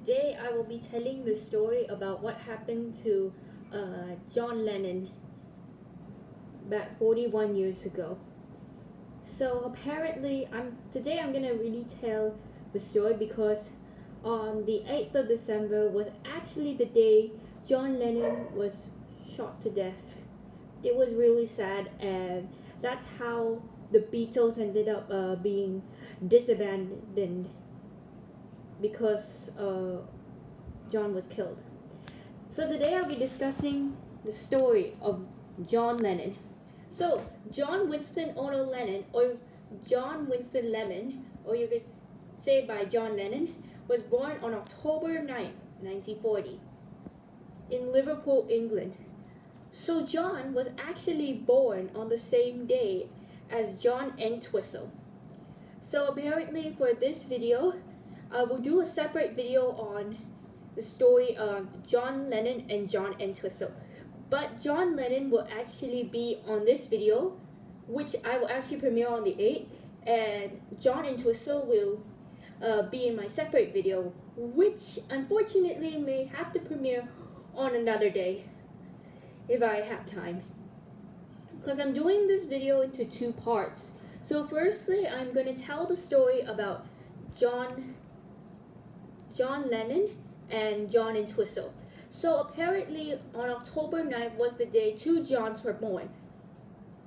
Today I will be telling the story about what happened to John Lennon back 41 years ago. So apparently, today I'm gonna really tell the story because on the 8th of December was actually the day John Lennon was shot to death. It was really sad, and that's how the Beatles ended up being disbanded because John was killed. So today I'll be discussing the story of John Lennon. So John Winston Ono Lennon, or John Winston Lemon, or you could say by John Lennon, was born on October 9th, 1940, in Liverpool, England. So John was actually born on the same day as John Entwistle. So apparently for this video, I will do a separate video on the story of John Lennon and John Entwistle. But John Lennon will actually be on this video, which I will actually premiere on the 8th, and John Entwistle will be in my separate video, which unfortunately may have to premiere on another day if I have time, because I'm doing this video into two parts. So firstly, I'm going to tell the story about John Lennon and John Entwistle. So apparently on October 9th was the day two Johns were born.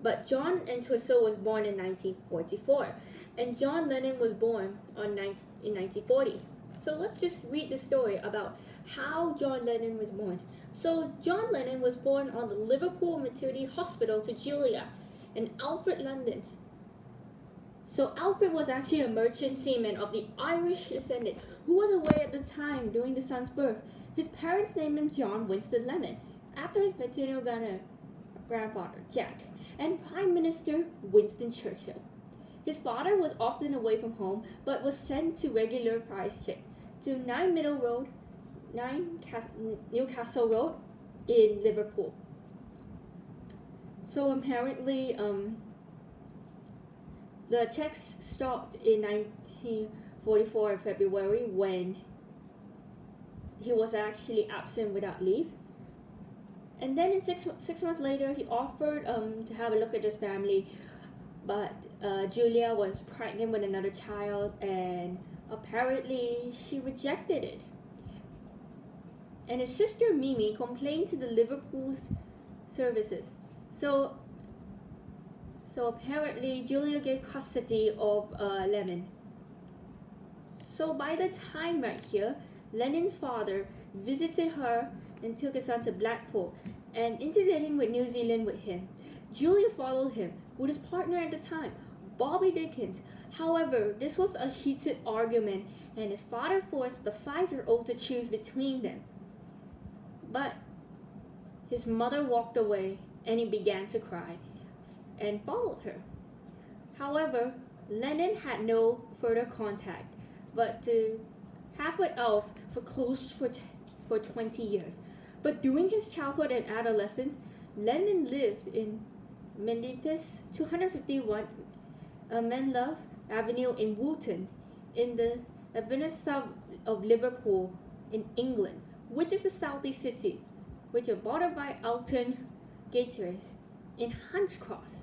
But John Entwistle was born in 1944 and John Lennon was born in 1940. So let's just read the story about how John Lennon was born. So John Lennon was born on the Liverpool Maternity Hospital to Julia and Alfred London. So Alfred was actually a merchant seaman of the Irish descent who was away at the time during the son's birth. His parents named him John Winston Lemon, after his maternal grandfather, Jack, and Prime Minister Winston Churchill. His father was often away from home, but was sent to regular price checks to 9 Newcastle Road in Liverpool. So apparently, the checks stopped in 1944 February when he was actually absent without leave. And then in six months later, he offered to have a look at his family, but Julia was pregnant with another child, and apparently she rejected it. And his sister Mimi complained to the Liverpool's services. So apparently Julia gave custody of Lemon. So by the time right here, Lennon's father visited her and took his son to Blackpool and intervening with New Zealand with him. Julia followed him with his partner at the time, Bobby Dickens. However, this was a heated argument and his father forced the 5-year-old to choose between them. But his mother walked away and he began to cry and followed her. However, Lennon had no further contact but to have it off for close for 20 years. But during his childhood and adolescence, Lennon lived in Mendips 251 Menlove Avenue in Woolton, in the Lebanon of Liverpool in England, which is the southeast city, which are bordered by Alton Gators in Hunts Cross.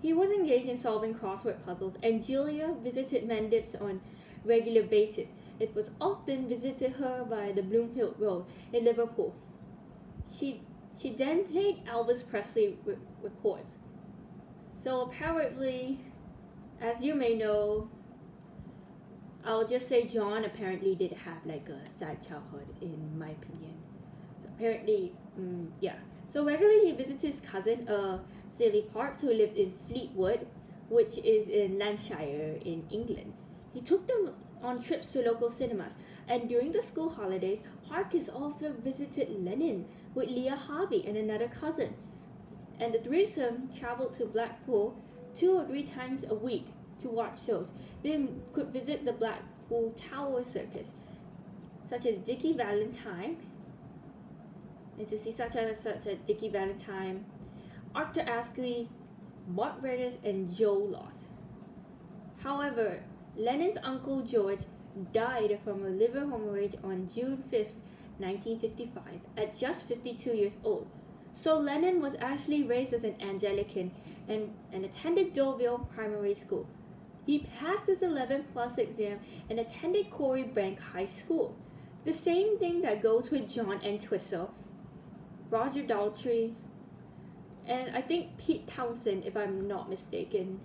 He was engaged in solving crossword puzzles, and Julia visited Mendips on regular basis. It was often visited her by the Bloomfield Road in Liverpool. She then played Elvis Presley records. So apparently, as you may know, I'll just say John apparently did have like a sad childhood, in my opinion. So apparently, yeah. So regularly he visited his cousin, Sally Parks, who lived in Fleetwood, which is in Lancashire in England. He took them on trips to local cinemas, and during the school holidays, Parks often visited Lennon with Leah Harvey and another cousin. And the threesome traveled to Blackpool 2 or 3 times a week to watch shows. They could visit the Blackpool Tower Circus, such as Dickie Valentine, and to see such as Dickie Valentine, Arthur Astley, Bart Brothers, and Joe Loss. However, Lennon's uncle George died from a liver hemorrhage on June 5th, 1955, at just 52 years old. So Lennon was actually raised as an Anglican and attended Deauville Primary School. He passed his 11 plus exam and attended Corey Bank High School. The same thing that goes with John Entwistle, Roger Daltrey, and I think Pete Townsend, if I'm not mistaken.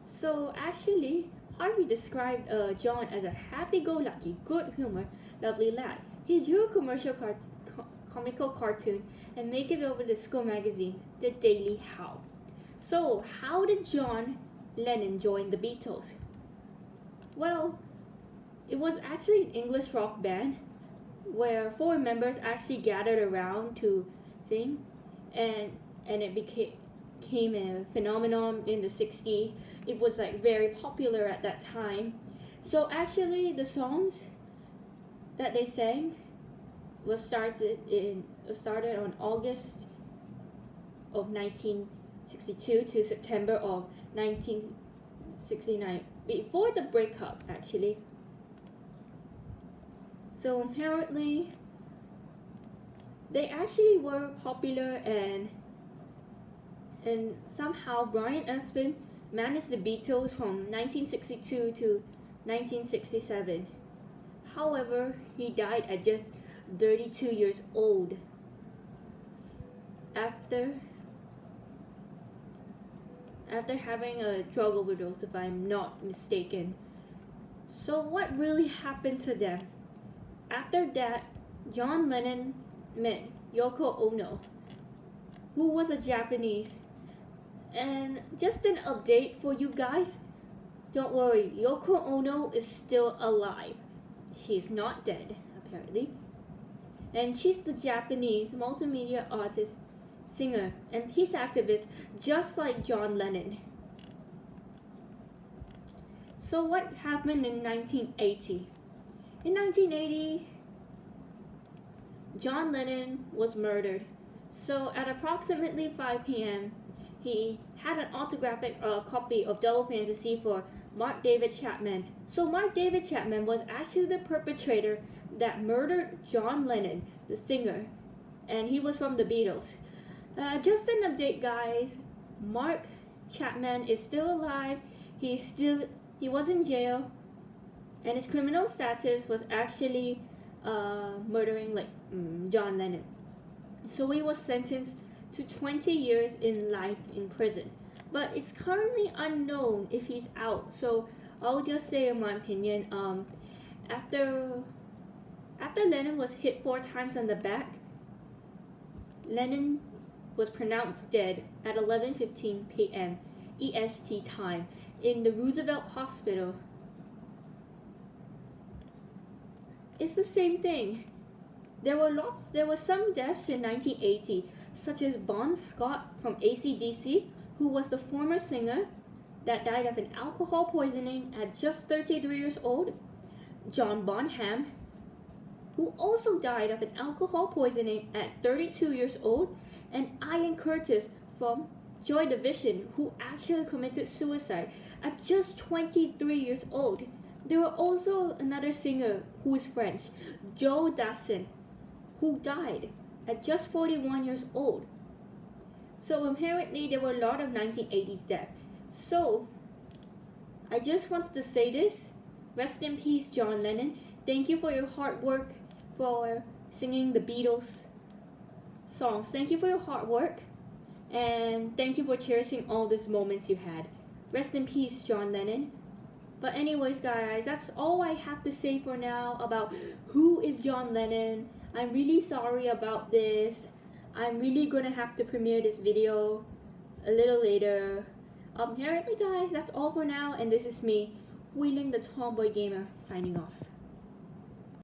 So actually, Harvey described John as a happy-go-lucky, good humor, lovely lad. He drew a comical cartoon and make it over the school magazine, The Daily How. So, how did John Lennon join the Beatles? Well, it was actually an English rock band where 4 members actually gathered around to sing, and it became a phenomenon in the 60s. It was like very popular at that time. So actually the songs that they sang was started on August of 1962 to September of 1969, before the breakup actually. So apparently they actually were popular, and somehow Brian Epstein managed the Beatles from 1962 to 1967. However, he died at just 32 years old after having a drug overdose, if I'm not mistaken. So what really happened to them? After that, John Lennon met Yoko Ono, who was a Japanese. And just an update for you guys, don't worry, Yoko Ono is still alive. She's not dead, apparently. And she's the Japanese multimedia artist, singer, and peace activist, just like John Lennon. So what happened in 1980? In 1980, John Lennon was murdered. So at approximately 5 p.m., he had an autographic copy of Double Fantasy for Mark David Chapman. So Mark David Chapman was actually the perpetrator that murdered John Lennon, the singer, and he was from the Beatles. Just an update, guys. Mark Chapman is still alive. He was in jail, and his criminal status was actually murdering John Lennon. So he was sentenced to 20 years in life in prison. But it's currently unknown if he's out. So I'll just say in my opinion, after Lennon was hit 4 times on the back, Lennon was pronounced dead at 11:15 p.m. EST time in the Roosevelt Hospital. It's the same thing. There were some deaths in 1980, such as Bon Scott from AC/DC, who was the former singer that died of an alcohol poisoning at just 33 years old. John Bonham, who also died of an alcohol poisoning at 32 years old, and Ian Curtis from Joy Division, who actually committed suicide at just 23 years old. There were also another singer who is French, Joe Dassin, who died at just 41 years old. So apparently there were a lot of 1980s deaths. So I just wanted to say this. Rest in peace, John Lennon. Thank you for your hard work for singing the Beatles songs. Thank you for your hard work, and thank you for cherishing all these moments you had. Rest in peace, John Lennon. But anyways, guys, that's all I have to say for now about who is John Lennon. I'm really sorry about this. I'm really gonna have to premiere this video a little later. Apparently, guys, that's all for now, and this is me, Wheeling the Tomboy Gamer, signing off.